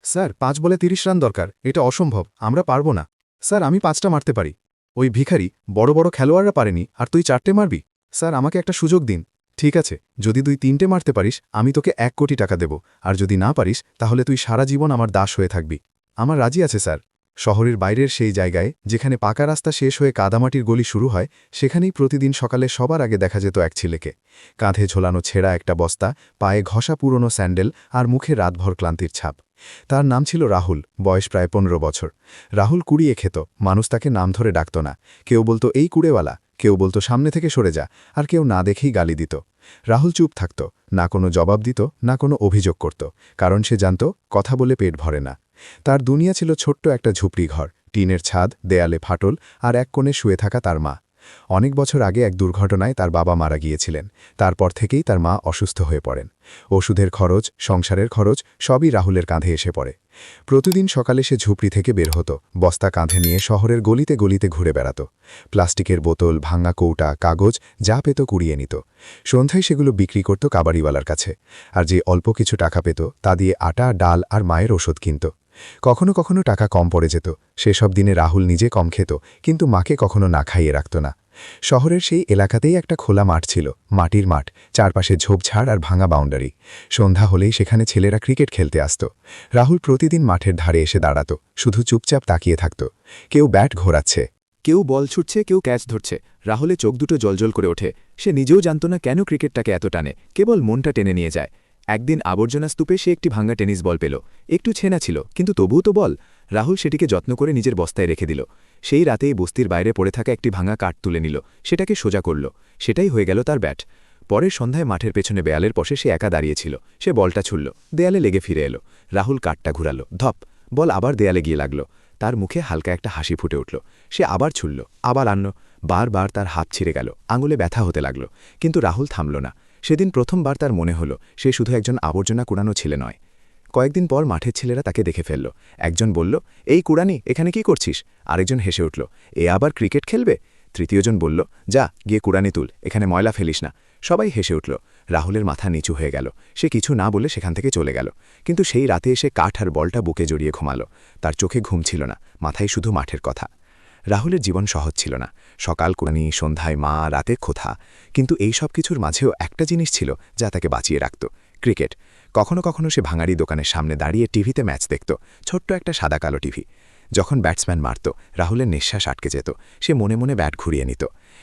Sir ৫ বলে ৩০ run দরকার, এটা অসম্ভব, আমরা পারব না। স্যার আমি ৫টা মারতে পারি। ওই ভিখারি বড় বড় খেলোয়াড়রা পারেনি, আর তুই ৪টে মারবি? স্যার আমাকে একটা সুযোগ দিন। ঠিক আছে, যদি তুই ৩টে মারতে পারিস আমি তোকে ১ কোটি টাকা দেব, আর যদি না পারিস তাহলে তুই সারা জীবন আমার দাস হয়ে থাকবি। আমার রাজি আছে স্যার। শহরের বাইরের সেই জায়গায় যেখানে পাকা রাস্তা শেষ হয়ে কাদামাটির গলি শুরু হয়, সেখানেই প্রতিদিন সকালে সবার আগে দেখা যেত এক ছেলেকে। কাঁধে ঝোলানো ছেঁড়া একটা বস্তা, পায়ে ঘষা পুরনো স্যান্ডেল, আর মুখে রাতভর ক্লান্তির ছাপ। তার নাম ছিল রাহুল, বয়স প্রায় ১৫ বছর। রাহুল কুড়িয়ে খেত, মানুষ তাকে নাম ধরে ডাকত না। কেউ বলতো এই কুড়েওয়ালা, কেউ বলতো সামনে থেকে সরে যা, আর কেউ না দেখেই গালি দিত। রাহুল চুপ থাকত, না কোনো জবাব দিত, না কোনো অভিযোগ করত, কারণ সে জানত কথা বলে পেট ভরে না। তার দুনিয়া ছিল ছোট্ট একটা ঝুপড়ি ঘর, টিনের ছাদ, দেয়ালে ফাটল, আর এক কোণে শুয়ে থাকা তার মা। অনেক বছর আগে এক দুর্ঘটনায় তার বাবা মারা গিয়েছিলেন। তারপর থেকেই তার মা অসুস্থ হয়ে পড়েন। ওষুধের খরচ, সংসারের খরচ সবই রাহুলের কাঁধে এসে পড়ে। প্রতিদিন সকালে সে ঝুপড়ি থেকে বের হতো, বস্তা কাঁধে নিয়ে শহরের গলিতে গলিতে ঘুরে বেড়াত। প্লাস্টিকের বোতল, ভাঙা কৌটা, কাগজ যা পেত কুড়িয়ে নিত। সন্ধ্যায় সেগুলো বিক্রি করত কাবাড়িওয়ালার কাছে, আর যে অল্প কিছু টাকা পেত তা দিয়ে আটা, ডাল আর মায়ের ওষুধ কিনত। কখনো কখনো টাকা কম পড়ে যেত। সেসব দিনে রাহুল নিজে কম খেত, কিন্তু মাকে কখনো না খাইয়ে রাখত না। শহরের সেই এলাকাতেই একটা খোলা মাঠ ছিল, মাটির মাঠ, চারপাশে ঝোপঝাড় আর ভাঙা বাউন্ডারি। সন্ধ্যা হলেই সেখানে ছেলেরা ক্রিকেট খেলতে আসত। রাহুল প্রতিদিন মাঠের ধারে এসে দাঁড়াত, শুধু চুপচাপ তাকিয়ে থাকত। কেউ ব্যাট ঘোরাচ্ছে, কেউ বল ছুটছে, কেউ ক্যাচ ধরছে। রাহুলে চোখ দুটো জলজল করে ওঠে। সে নিজেও জানত না কেন ক্রিকেটটাকে এত টানে, কেবল মনটা টেনে নিয়ে যায়। একদিন আবর্জনা স্তূপে সে একটি ভাঙা টেনিস বল পেল। একটু ছেনা ছিল, কিন্তু তবুও তো বল। রাহুল সেটিকে যত্ন করে নিজের বস্তায় রেখে দিল। সেই রাতেই বস্তির বাইরে পড়ে থাকা একটি ভাঙা কাঠ তুলে নিল, সেটাকে সোজা করল। সেটাই হয়ে গেল তার ব্যাট। পরের সন্ধ্যায় মাঠের পেছনে বেয়ালের পাশে সে একা দাঁড়িয়েছিল। সে বলটা ছুড়ল, দেয়ালে লেগে ফিরে এলো। রাহুল কাঠটা ঘুরাল, ধপ, বল আবার দেয়ালে গিয়ে লাগল। তার মুখে হালকা একটা হাসি ফুটে উঠল। সে আবার ছুড়ল, আবার আনল। বারবার তার হাত ছিঁড়ে গেল, আঙুলে ব্যথা হতে লাগল। কিন্তু রাহুল থামল না। সেদিন প্রথমবার তার মনে হলো সে শুধু একজন আবর্জনা কুড়ানো ছেলে নয়। কয়েকদিন পর মাঠের ছেলেরা তাকে দেখে ফেলল। একজন বলল, এই কুড়ানি, এখানে কি করছিস? আরেকজন হেসে উঠল, এ আবার ক্রিকেট খেলবে? তৃতীয়জন বলল, যা গিয়ে কুড়ানি তুল, এখানে ময়লা ফেলিস না। সবাই হেসে উঠল। রাহুলের মাথা নিচু হয়ে গেল। সে কিছু না বলে সেখান থেকে চলে গেল। কিন্তু সেই রাতে এসে কাঠ আর বলটা বুকে জড়িয়ে ঘুমাল। তার চোখে ঘুম ছিল না, মাথায় শুধু মাঠের কথা। রাহুলের জীবন সহজ ছিল না। সকাল কুড়ানি, সন্ধ্যায় মা, রাতে খোথা। কিন্তু এই সব কিছুর মাঝেও একটা জিনিস ছিল যা তাকে বাঁচিয়ে রাখত, ক্রিকেট। কখনো কখনো সে ভাঙাড়ি দোকানের সামনে দাঁড়িয়ে টিভিতে ম্যাচ দেখত, ছোট্ট একটা সাদা কালো টিভি। যখন ব্যাটসম্যান মারত, রাহুলের নিঃশ্বাস আটকে যেত। সে মনে মনে ব্যাট ঘুরিয়ে নিত।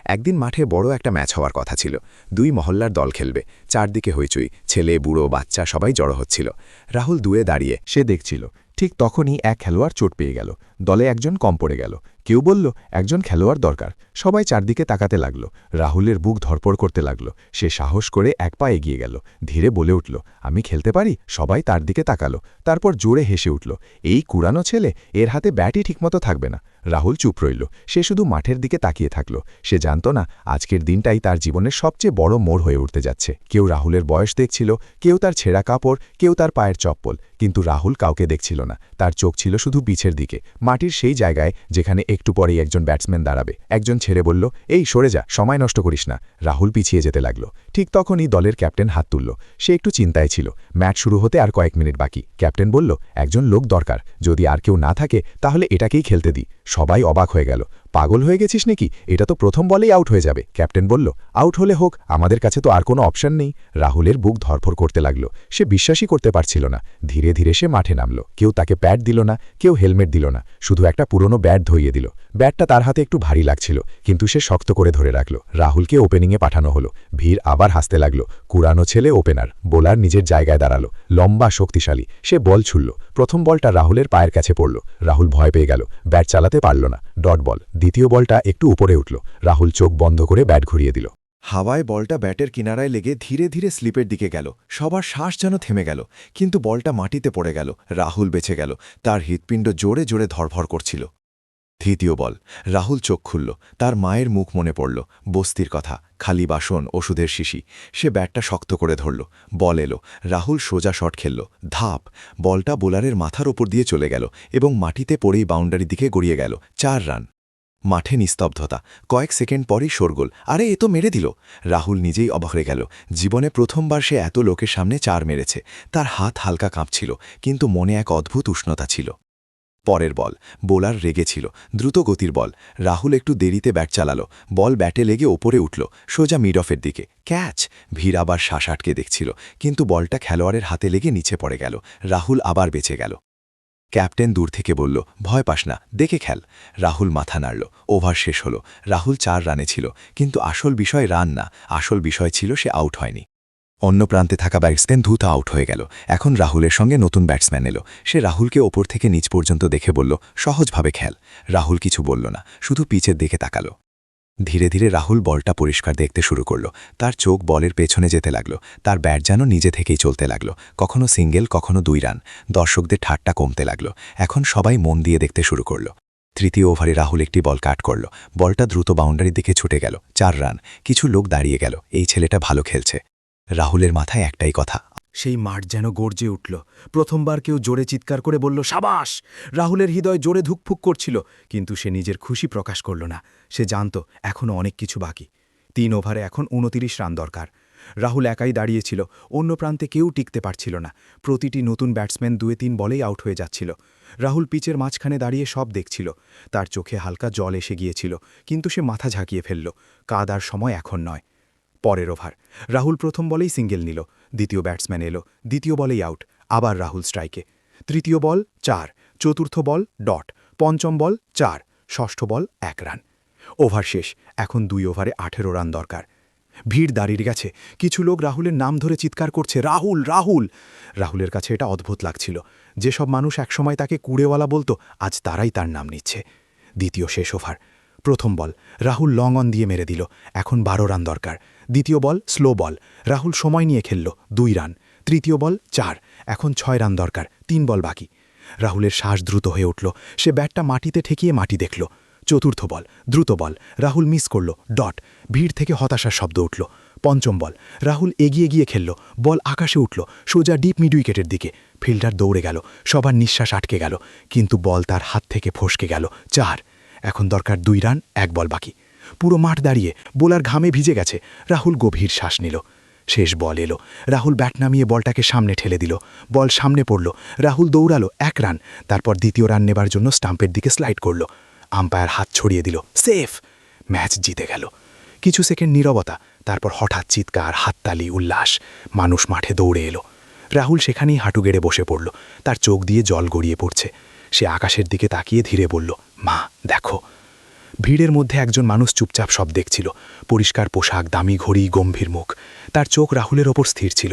একদিন মাঠে বড় একটা ম্যাচ হওয়ার কথা ছিল। ২ মহল্লার দল খেলবে। চারদিকে হইচই, ছেলে, বুড়ো, বাচ্চা সবাই জড়ো হচ্ছিল। রাহুল দুয়ে দাঁড়িয়ে সে দেখছিল। ঠিক তখনই এক খেলোয়াড় চোট পেয়ে গেল। দলে একজন কম পড়ে গেল। কেউ বলল, একজন খেলোয়াড় দরকার। সবাই চারদিকে তাকাতে লাগল। রাহুলের বুক ধড়পড় করতে লাগল। সে সাহস করে এক পা এগিয়ে গেল, ধীরে বলে উঠল, আমি খেলতে পারি। সবাই তার দিকে তাকালো। তারপর জোরে হেসে উঠল, এই কুড়ানো ছেলে, এর হাতে ব্যাটই ঠিকমতো থাকবে না। রাহুল চুপ রইল। সে শুধু মাঠের দিকে তাকিয়ে থাকল। সে জানত না আজকের দিনটাই তার জীবনের সবচেয়ে বড় মোড় হয়ে উঠতে যাচ্ছে। কেউ রাহুলের বয়স দেখছিল, কেউ তার ছেঁড়া কাপড়, কেউ তার পায়ের চপ্পল, কিন্তু রাহুল কাউকে দেখছিল না। তার চোখ ছিল শুধু পিছের দিকে, মাটির সেই জায়গায় যেখানে একটু পরেই একজন ব্যাটসম্যান দাঁড়াবে। একজন ছেড়ে বলল, এই সরে যা, সময় নষ্ট করিস না। রাহুল পিছিয়ে যেতে লাগল। ঠিক তখনই দলের ক্যাপ্টেন হাত তুলল। সে একটু চিন্তায় ছিল। ম্যাচ শুরু হতে আর কয়েক মিনিট বাকি। ক্যাপ্টেন বলল, একজন লোক দরকার। যদি আর কেউ না থাকে তাহলে এটাকেই খেলতে দিই। সবাই অবাক হয়ে গেল। পাগল হয়ে গেছিস নাকি? এটা তো প্রথম বলেই আউট হয়ে যাবে। ক্যাপ্টেন বলল, আউট হলে হোক, আমাদের কাছে তো আর কোনো অপশন নেই। রাহুলের বুক ধরফড় করতে লাগল। সে বিশ্বাসই করতে পারছিল না। ধীরে ধীরে সে মাঠে নামল। কেউ তাকে প্যাড দিল না, কেউ হেলমেট দিল না, শুধু একটা পুরনো ব্যাট ধইয়ে দিল। ব্যাটটা তার হাতে একটু ভারী লাগছিল, কিন্তু সে শক্ত করে ধরে রাখল। রাহুলকে ওপেনিংয়ে পাঠানো হলো। ভিড় আবার হাসতে লাগল। কুড়ানো ছেলে ওপেনার, বোলার নিজের জায়গায় দাঁড়ালো, লম্বা, শক্তিশালী। সে বল ছুড়ল। প্রথম বলটা রাহুলের পায়ের কাছে পড়ল। রাহুল ভয় পেয়ে গেল, ব্যাট চালাতে পারল না। Dot ball. দ্বিতীয় বলটা একটু উপরে উঠল। রাহুল চোখ বন্ধ করে ব্যাট ঘুরিয়ে দিল। হাওয়ায় বলটা ব্যাটের কিনারায় লেগে ধীরে ধীরে স্লিপের দিকে গেল। সবার শ্বাস যেন থেমে গেল। কিন্তু বলটা মাটিতে পড়ে গেল। রাহুল বেঁচে গেল। তার হৃৎপিণ্ড জোরে জোরে ধড়ফড় করছিল। তৃতীয় বল। রাহুল চোখ খুলল। তার মায়ের মুখ মনে পড়ল, বস্তির কথা, খালি বাসন, ওষুধের শিশি। সে ব্যাটটা শক্ত করে ধরল। বল এলো। রাহুল সোজা শট খেলল। ধাপ! বলটা বোলারের মাথার ওপর দিয়ে চলে গেল এবং মাটিতে পড়েই বাউন্ডারির দিকে গড়িয়ে গেল। ৪ রান। মাঠে নিস্তব্ধতা, কয়েক সেকেন্ড পরেই শোরগোল। আরে এ তো মেরে দিল। রাহুল নিজেই অবাক হয়ে গেল। জীবনে প্রথমবার সে এত লোকের সামনে 4 মেরেছে। তার হাত হালকা কাঁপছিল, কিন্তু মনে এক অদ্ভুত উষ্ণতা ছিল। পরের বল, বোলার রেগেছিল, দ্রুত গতির বল। রাহুল একটু দেরিতে ব্যাট চালালো, বল ব্যাটে লেগে ওপরে উঠল, সোজা মিড অফের দিকে। ক্যাচ! ভিড় আবার শ্বাস আটকে দেখছিল, কিন্তু বলটা খেলোয়াড়ের হাতে লেগে নিচে পড়ে গেল। রাহুল আবার বেঁচে গেল। ক্যাপ্টেন দূর থেকে বলল, ভয় পাস না, দেখে খেল। রাহুল মাথা নাড়ল। ওভার শেষ হলো। রাহুল 4 রানে ছিল, কিন্তু আসল বিষয় রান না, আসল বিষয় ছিল সে আউট হয়নি। অন্য প্রান্তে থাকা ব্যাটসম্যান দ্রুত আউট হয়ে গেল। এখন রাহুলের সঙ্গে নতুন ব্যাটসম্যান এলো। সে রাহুলকে ওপর থেকে নিচ পর্যন্ত দেখে বলল, সহজভাবে খেল। রাহুল কিছু বলল না, শুধু পিচের দিকে তাকালো। ধীরে ধীরে রাহুল বলটা পরিষ্কার দেখতে শুরু করল। তার চোখ বলের পেছনে যেতে লাগল। তার ব্যাট যেন নিজে থেকেই চলতে লাগল, কখনো সিঙ্গেল, কখনো 2 রান। দর্শকদের ঠাট্টা কমতে লাগল। এখন সবাই মন দিয়ে দেখতে শুরু করল। তৃতীয় ওভারে রাহুল একটি বল কাট করল। বলটা দ্রুত বাউন্ডারির দিকে ছুটে গেল। 4 রান। কিছু লোক দাঁড়িয়ে গেল, এই ছেলেটা ভালো খেলছে। রাহুলের মাথায় একটাই কথা। সেই মাঠ যেন গর্জে উঠল। প্রথমবার কেউ জোরে চিৎকার করে বলল, সাবাস! রাহুলের হৃদয় জোরে ধুকফুক করছিল, কিন্তু সে নিজের খুশি প্রকাশ করল না। সে জানত এখনও অনেক কিছু বাকি। 3 ওভারে এখন 29 রান দরকার। রাহুল একাই দাঁড়িয়েছিল, অন্য প্রান্তে কেউ টিকতে পারছিল না। প্রতিটি নতুন ব্যাটসম্যান 2-3 বলেই আউট হয়ে যাচ্ছিল। রাহুল পিচের মাঝখানে দাঁড়িয়ে সব দেখছিল। তার চোখে হালকা জল এসে গিয়েছিল, কিন্তু সে মাথা ঝাঁকিয়ে ফেলল। কাঁদার সময় এখন নয়। পরের ওভার, রাহুল প্রথম বলেই সিঙ্গেল নিল। দ্বিতীয় ব্যাটসম্যান এলো, দ্বিতীয় বলেই আউট। আবার রাহুল স্ট্রাইকে। তৃতীয় বল 4, চতুর্থ বল ডট, পঞ্চম বল 4, ষষ্ঠ বল 1 রান। ওভার শেষ। এখন 2 ওভারে 18 রান দরকার। ভিড় দাঁড়িয়ে গেছে। কিছু লোক রাহুলের নাম ধরে চিৎকার করছে, রাহুল, রাহুল! রাহুলের কাছে এটা অদ্ভুত লাগছিল। যেসব মানুষ একসময় তাকে কুড়েওয়ালা বলতো, আজ তারাই তার নাম নিচ্ছে। দ্বিতীয় শেষ ওভার। প্রথম বল, রাহুল লং অন দিয়ে মেরে দিল। এখন 12 রান দরকার। দ্বিতীয় বল স্লো বল, রাহুল সময় নিয়ে খেলল, 2 রান। তৃতীয় বল 4, এখন 6 রান দরকার, 3 বল বাকি। রাহুলের শ্বাস দ্রুত হয়ে উঠল। সে ব্যাটটা মাটিতে ঠেকিয়ে মাটি দেখল। চতুর্থ বল, দ্রুত বল, রাহুল মিস করল, ডট। ভিড় থেকে হতাশার শব্দ উঠল। পঞ্চম বল, রাহুল এগিয়ে গিয়ে খেলল, বল আকাশে উঠল, সোজা ডিপ মিড উইকেটের দিকে। ফিল্ডার দৌড়ে গেল, সবার নিঃশ্বাস আটকে গেল, কিন্তু বল তার হাত থেকে ফসকে গেল। 4, এখন দরকার 2 রান, 1 বল বাকি। পুরো মাঠ দাঁড়িয়ে, বোলার ঘামে ভিজে গেছে। রাহুল গভীর শ্বাস নিল। শেষ বল এলো। রাহুল ব্যাট নামিয়ে বলটাকে সামনে ঠেলে দিল। বল সামনে পড়ল। রাহুল দৌড়ালো, 1 রান। তারপর দ্বিতীয় রান নেবার জন্য স্টাম্পের দিকে স্লাইড করল। আম্পায়ার হাত ছড়িয়ে দিল, সেফ! ম্যাচ জিতে গেল। কিছু সেকেন্ড নীরবতা, তারপর হঠাৎ চিৎকার, হাততালি, উল্লাস। মানুষ মাঠে দৌড়ে এলো। রাহুল সেখানেই হাঁটু গেড়ে বসে পড়ল। তার চোখ দিয়ে জল গড়িয়ে পড়ছে। সে আকাশের দিকে তাকিয়ে ধীরে বলল, মা, দেখো। ভিড়ের মধ্যে একজন মানুষ চুপচাপ সব দেখছিল। পরিষ্কার পোশাক, দামি ঘড়ি, গম্ভীর মুখ। তার চোখ রাহুলের ওপর স্থির ছিল।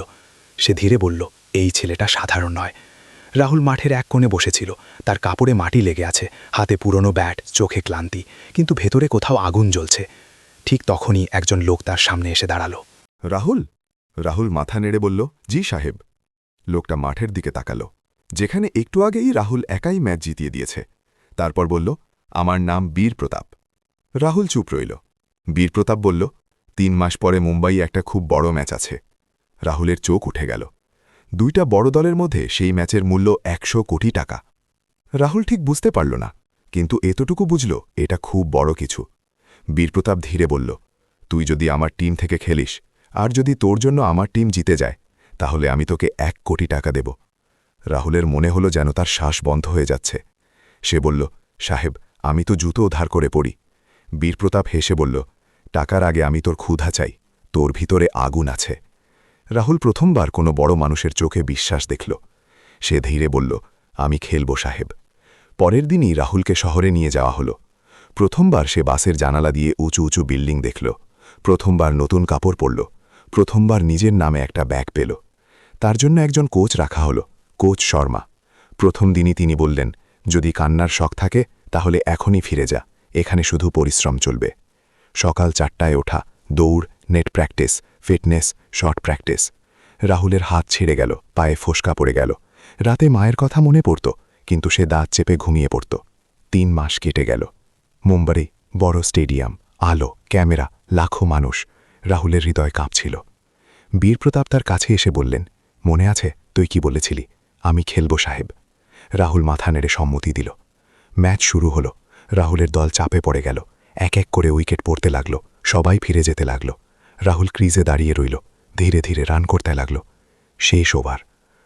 সে ধীরে বলল, এই ছেলেটা সাধারণ নয়। রাহুল মাঠের এক কোণে বসেছিল। তার কাপড়ে মাটি লেগে আছে, হাতে পুরনো ব্যাট, চোখে ক্লান্তি, কিন্তু ভেতরে কোথাও আগুন জ্বলছে। ঠিক তখনই একজন লোক তার সামনে এসে দাঁড়ালো। রাহুল? রাহুল মাথা নেড়ে বলল, জি সাহেব। লোকটা মাঠের দিকে তাকালো, যেখানে একটু আগেই রাহুল একাই ম্যাচ জিতিয়ে দিয়েছে। তারপর বলল, আমার নাম বীর প্রতাপ। রাহুল চুপ রইল। বীর প্রতাপ বলল, 3 মাস পরে মুম্বাই একটা খুব বড় ম্যাচ আছে। রাহুলের চোখ উঠে গেল। 2টা বড় দলের মধ্যে সেই ম্যাচের মূল্য 100 কোটি টাকা। রাহুল ঠিক বুঝতে পারল না, কিন্তু এতটুকু বুঝল এটা খুব বড় কিছু। বীরপ্রতাপ ধীরে বলল, তুই যদি আমার টিম থেকে খেলিস, আর যদি তোর জন্য আমার টিম জিতে যায়, তাহলে আমি তোকে 1 কোটি টাকা দেব। রাহুলের মনে হলো যেন তার শ্বাস বন্ধ হয়ে যাচ্ছে। সে বলল, সাহেব, আমি তো জুতো ধার করে পড়ি। বীরপ্রতাপ হেসে বলল, টাকার আগে আমি তোর ক্ষুধা চাই, তোর ভিতরে আগুন আছে। রাহুল প্রথমবার কোনো বড় মানুষের চোখে বিশ্বাস দেখল। সে ধীরে বলল, আমি খেলব সাহেব। পরের দিনই রাহুলকে শহরে নিয়ে যাওয়া হলো। প্রথমবার সে বাসের জানালা দিয়ে উঁচু উঁচু বিল্ডিং দেখল। প্রথমবার নতুন কাপড় পরল। প্রথমবার নিজের নামে একটা ব্যাগ পেল। তার জন্য একজন কোচ রাখা হলো, কোচ শর্মা। প্রথম দিনই তিনি বললেন, যদি কান্নার শখ থাকে তাহলে এখনই ফিরে যা, এখানে শুধু পরিশ্রম চলবে। সকাল 4টায় ওঠা, দৌড়, net practice, fitness, short practice. রাহুলের হাত ছিঁড়ে গেল, পায়ে ফোসকা পড়ে গেল। রাতে মায়ের কথা মনে পড়ত, কিন্তু সে দাঁত চেপে ঘুমিয়ে পড়ত। 3 মাস কেটে গেল। মুম্বাই, বড় স্টেডিয়াম, আলো, ক্যামেরা, লাখো মানুষ। রাহুলের হৃদয় কাঁপছিল। বীরপ্রতাপ তার কাছে এসে বললেন, মনে আছে তুই কি বলেছিলি? আমি খেলব সাহেব। রাহুল মাথা নেড়ে সম্মতি দিল। ম্যাচ শুরু হলো। রাহুলের দল চাপে পড়ে গেল। এক এক করে উইকেট পড়তে লাগল, সবাই ফিরে যেতে লাগল। রাহুল ক্রিজে দাঁড়িয়ে রইল, ধীরে ধীরে রান করতে লাগল। শেষ ওভার।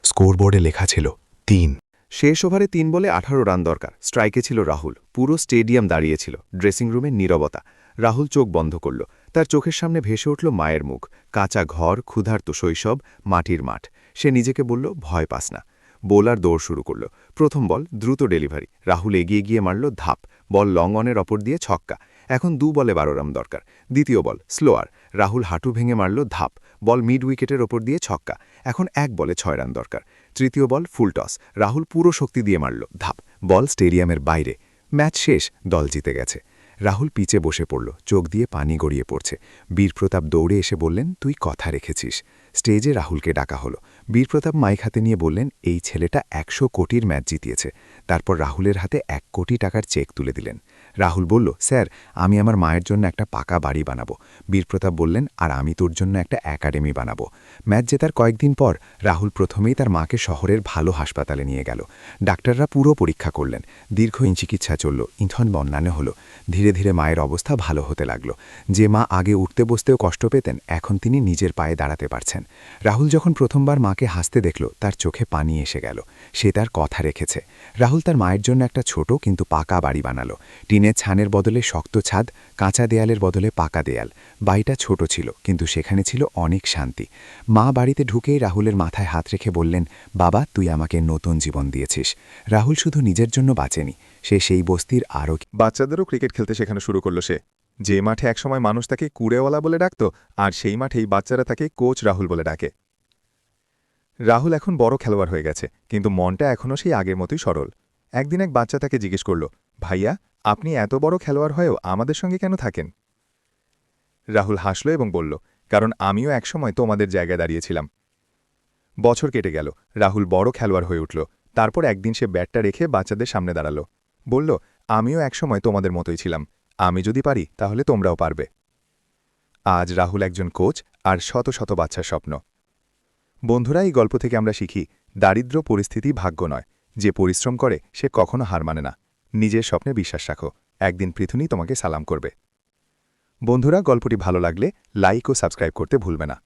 স্কোরবোর্ডে লেখা ছিল 3। শেষ ওভারে 3 বলে 18 রান দরকার। স্ট্রাইকে ছিল রাহুল। পুরো স্টেডিয়াম দাঁড়িয়েছিল। ড্রেসিং রুমে নীরবতা। রাহুল চোখ বন্ধ করল। তার চোখের সামনে ভেসে উঠল মায়ের মুখ, কাঁচা ঘর, ক্ষুধার্ত শৈশব, মাটির মাঠ। সে নিজেকে বলল, ভয় পাস না। বোলার দৌড় শুরু করল। প্রথম বল দ্রুত ডেলিভারি। রাহুল এগিয়ে গিয়ে মারল ধাপ। বল লং অনের ওপর দিয়ে ছক্কা। এখন 2 বলে 12 রান দরকার। দ্বিতীয় বল স্লোয়ার। রাহুল হাঁটু ভেঙে মারল ধাপ। বল মিড উইকেটের ওপর দিয়ে ছক্কা। এখন 1 বলে 6 রান দরকার। তৃতীয় বল ফুল টস। রাহুল পুরো শক্তি দিয়ে মারল ধাপ। বল স্টেডিয়ামের বাইরে। ম্যাচ শেষ, দল জিতে গেছে। রাহুল পিচে বসে পড়ল, চোখ দিয়ে পানি গড়িয়ে পড়ছে। বীরপ্রতাপ দৌড়ে এসে বললেন, তুই কথা রেখেছিস। স্টেজে রাহুলকে ডাকা হলো। বীরপ্রতাপ মাইক হাতে নিয়ে বললেন, এই ছেলেটা 100 কোটির ম্যাচ জিতিয়েছে। তারপর রাহুলের হাতে 1 কোটি টাকার চেক তুলে দিলেন। রাহুল বলল, স্যার, আমি আমার মায়ের জন্য একটা পাকা বাড়ি বানাবো। বীরপ্রতাপ বললেন, আর আমি তোর জন্য একটা একাডেমি বানাবো। ম্যাচ জেতার কয়েকদিন পর রাহুল প্রথমেই তার মাকে শহরের ভালো হাসপাতালে নিয়ে গেল। ডাক্তাররা পুরো পরীক্ষা করলেন। দীর্ঘদিন চিকিৎসা চলল, ইন্ধন বন্যানো হলো। ধীরে ধীরে মায়ের অবস্থা ভালো হতে লাগল। যে মা আগে উঠতে বসতেও কষ্ট পেতেন, এখন তিনি নিজের পায়ে দাঁড়াতে পারছেন। রাহুল যখন প্রথমবার মাকে হাসতে দেখল, তার চোখে পানি এসে গেল। সে তার কথা রেখেছে। রাহুল তার মায়ের জন্য একটা ছোট কিন্তু পাকা বাড়ি বানালো। টিনের ছানের বদলে শক্ত ছাদ, কাঁচা দেয়ালের বদলে পাকা দেয়াল। বাড়িটা ছোট ছিল, কিন্তু সেখানে ছিল অনেক শান্তি। মা বাড়িতে ঢুকেই রাহুলের মাথায় হাত রেখে বললেন, বাবা, তুই আমাকে নতুন জীবন দিয়েছিস। রাহুল শুধু নিজের জন্য বাঁচেনি, সে সেই বস্তির আরও বাচ্চাদেরও ক্রিকেট খেলতে শেখানো শুরু করল সে। যে মাঠে একসময় মানুষ তাকে কুড়েওয়ালা বলে ডাকত, আর সেই মাঠেই বাচ্চারা তাকে কোচ রাহুল বলে ডাকে। রাহুল এখন বড় খেলোয়াড় হয়ে গেছে, কিন্তু মনটা এখনও সেই আগের মতোই সরল। একদিন এক বাচ্চা তাকে জিজ্ঞেস করল, ভাইয়া, আপনি এত বড় খেলোয়াড় হয়েও আমাদের সঙ্গে কেন থাকেন? রাহুল হাসল এবং বলল, কারণ আমিও একসময় তোমাদের জায়গায় দাঁড়িয়েছিলাম। বছর কেটে গেল। রাহুল বড় খেলোয়াড় হয়ে উঠল। তারপর একদিন সে ব্যাটটা রেখে বাচ্চাদের সামনে দাঁড়াল। বলল, আমিও একসময় তোমাদের মতোই ছিলাম। আমি যদি পারি তাহলে তোমরাও পারবে। আজ রাহুল একজন কোচ, আর শত শত বাচ্চার স্বপ্ন। বন্ধুরা, এই গল্প থেকে আমরা শিখি, দারিদ্র পরিস্থিতি ভাগ্য নয়। যে পরিশ্রম করে সে কখনো হার মানে না। নিজের স্বপ্নে বিশ্বাস রাখো, একদিন পৃথিবী তোমাকে সালাম করবে। বন্ধুরা, গল্পটি ভালো লাগলে লাইক ও সাবস্ক্রাইব করতে ভুলবে না।